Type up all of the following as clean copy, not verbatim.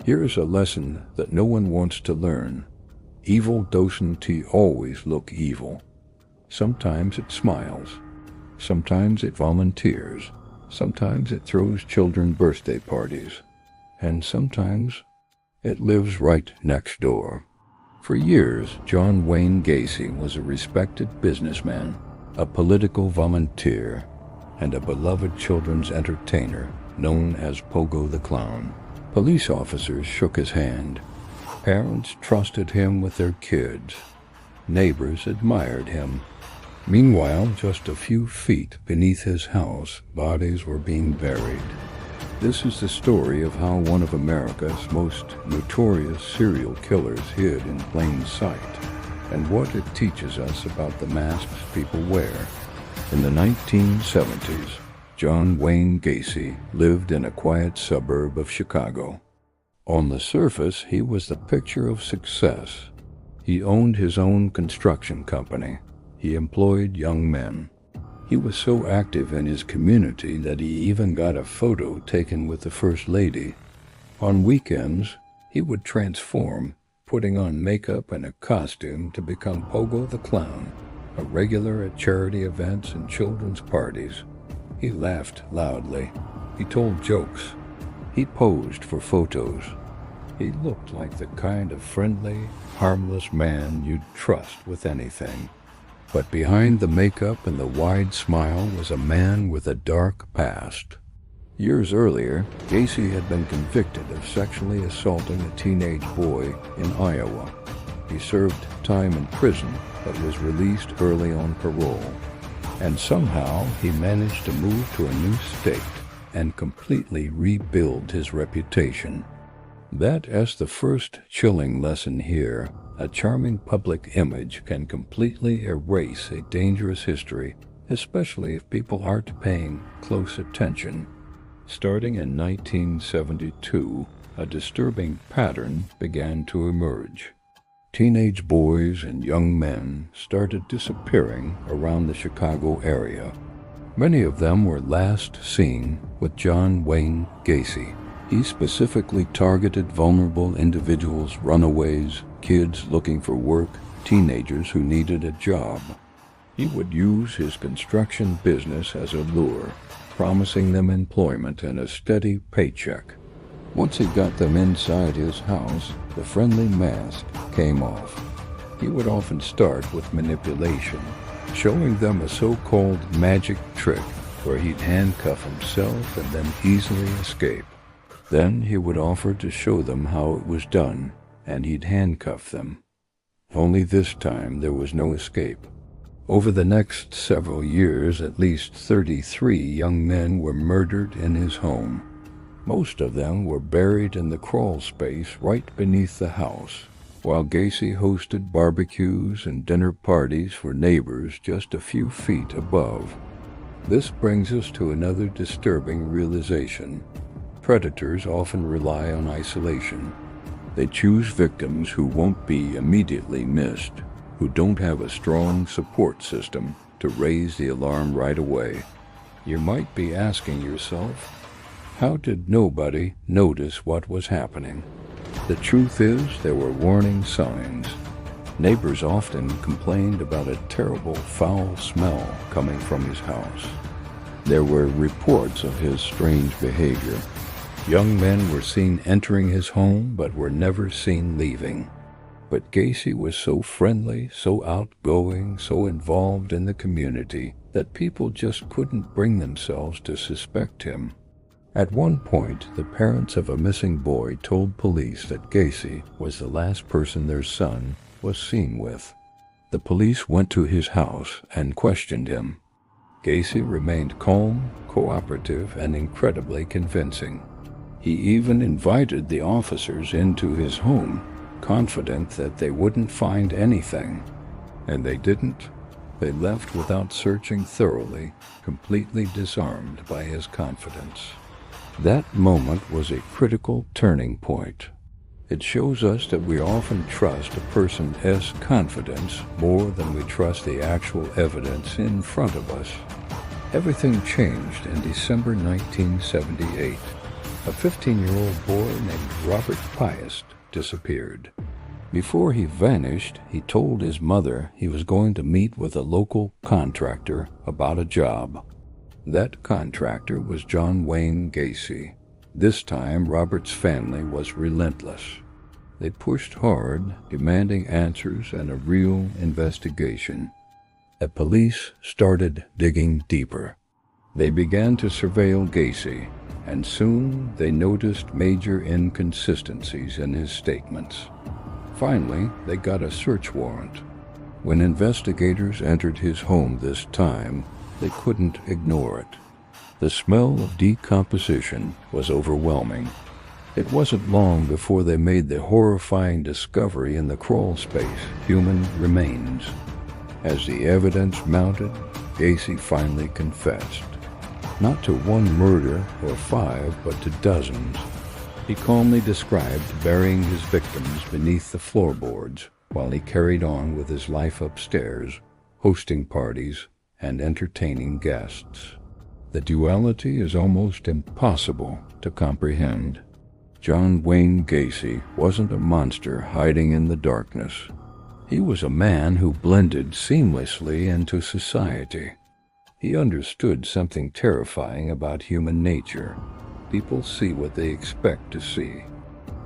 Here is a lesson that no one wants to learn. Evil doesn't always look evil. Sometimes it smiles. Sometimes it volunteers. Sometimes it throws children birthday parties. And sometimes it lives right next door. For years, John Wayne Gacy was a respected businessman, a political volunteer, and a beloved children's entertainer known as Pogo the Clown. Police officers shook his hand. Parents trusted him with their kids. Neighbors admired him. Meanwhile, just a few feet beneath his house, bodies were being buried. This is the story of how one of America's most notorious serial killers hid in plain sight, and what it teaches us about the masks people wear. In the 1970s, John Wayne Gacy lived in a quiet suburb of Chicago. On the surface, he was the picture of success. He owned his own construction company. He employed young men. He was so active in his community that he even got a photo taken with the First Lady. On weekends, he would transform, putting on makeup and a costume to become Pogo the Clown, a regular at charity events and children's parties. He laughed loudly. He told jokes. He posed for photos. He looked like the kind of friendly, harmless man you'd trust with anything. But behind the makeup and the wide smile was a man with a dark past. Years earlier, Gacy had been convicted of sexually assaulting a teenage boy in Iowa. He served time in prison, but was released early on parole. And somehow he managed to move to a new state and completely rebuild his reputation. That is the first chilling lesson here. A charming public image can completely erase a dangerous history, especially if people aren't paying close attention. Starting in 1972, a disturbing pattern began to emerge. Teenage boys and young men started disappearing around the Chicago area. Many of them were last seen with John Wayne Gacy. He specifically targeted vulnerable individuals, runaways, kids looking for work, teenagers who needed a job. He would use his construction business as a lure, promising them employment and a steady paycheck. Once he got them inside his house, the friendly mask came off. He would often start with manipulation, showing them a so-called magic trick where he'd handcuff himself and then easily escape. Then he would offer to show them how it was done, and he'd handcuff them. Only this time there was no escape. Over the next several years, at least 33 young men were murdered in his home. Most of them were buried in the crawl space right beneath the house, while Gacy hosted barbecues and dinner parties for neighbors just a few feet above. This brings us to another disturbing realization. Predators often rely on isolation. They choose victims who won't be immediately missed, who don't have a strong support system to raise the alarm right away. You might be asking yourself, how did nobody notice what was happening? The truth is, there were warning signs. Neighbors often complained about a terrible foul smell coming from his house. There were reports of his strange behavior. Young men were seen entering his home, but were never seen leaving. But Gacy was so friendly, so outgoing, so involved in the community, that people just couldn't bring themselves to suspect him. At one point, the parents of a missing boy told police that Gacy was the last person their son was seen with. The police went to his house and questioned him. Gacy remained calm, cooperative, and incredibly convincing. He even invited the officers into his home, confident that they wouldn't find anything. And they didn't. They left without searching thoroughly, completely disarmed by his confidence. That moment was a critical turning point. It shows us that we often trust a person's confidence more than we trust the actual evidence in front of us. Everything changed in December 1978. A 15-year-old boy named Robert Piest disappeared. Before he vanished, he told his mother he was going to meet with a local contractor about a job. That contractor was John Wayne Gacy. This time, Robert's family was relentless. They pushed hard, demanding answers and a real investigation. The police started digging deeper. They began to surveil Gacy, and soon they noticed major inconsistencies in his statements. Finally, they got a search warrant. When investigators entered his home this time, they couldn't ignore it. The smell of decomposition was overwhelming. It wasn't long before they made the horrifying discovery in the crawl space: human remains. As the evidence mounted, Gacy finally confessed. Not to one murder or 5, but to dozens. He calmly described burying his victims beneath the floorboards while he carried on with his life upstairs, hosting parties and entertaining guests. The duality is almost impossible to comprehend. John Wayne Gacy wasn't a monster hiding in the darkness. He was a man who blended seamlessly into society. He understood something terrifying about human nature. People see what they expect to see.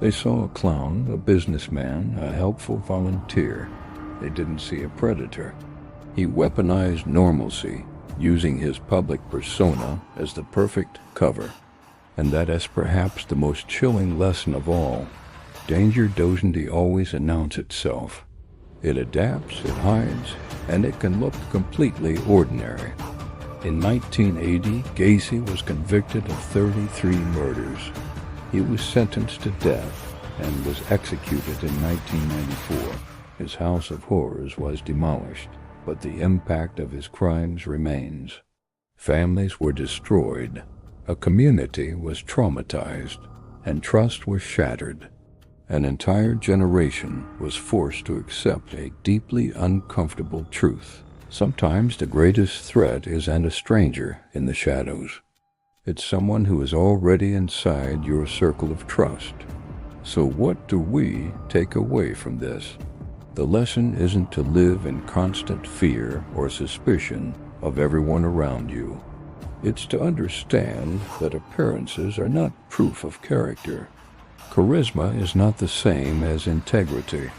They saw a clown, a businessman, a helpful volunteer. They didn't see a predator. He weaponized normalcy, using his public persona as the perfect cover. And that is perhaps the most chilling lesson of all. Danger doesn't always announce itself. It adapts, it hides, and it can look completely ordinary. In 1980, Gacy was convicted of 33 murders. He was sentenced to death and was executed in 1994. His house of horrors was demolished, but the impact of his crimes remains. Families were destroyed, a community was traumatized, and trust was shattered. An entire generation was forced to accept a deeply uncomfortable truth. Sometimes the greatest threat isn't a stranger in the shadows. It's someone who is already inside your circle of trust. So what do we take away from this? The lesson isn't to live in constant fear or suspicion of everyone around you. It's to understand that appearances are not proof of character. Charisma is not the same as integrity.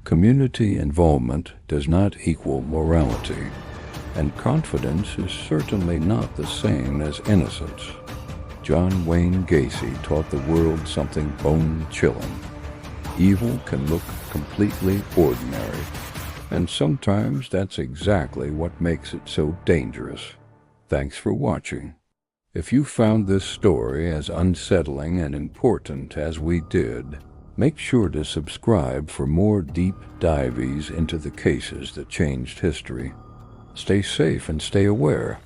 Community involvement does not equal morality, and confidence is certainly not the same as innocence. John Wayne Gacy taught the world something bone-chilling. Evil can look completely ordinary, and sometimes that's exactly what makes it so dangerous. Thanks for watching. If you found this story as unsettling and important as we did, make sure to subscribe for more deep dives into the cases that changed history. Stay safe and stay aware.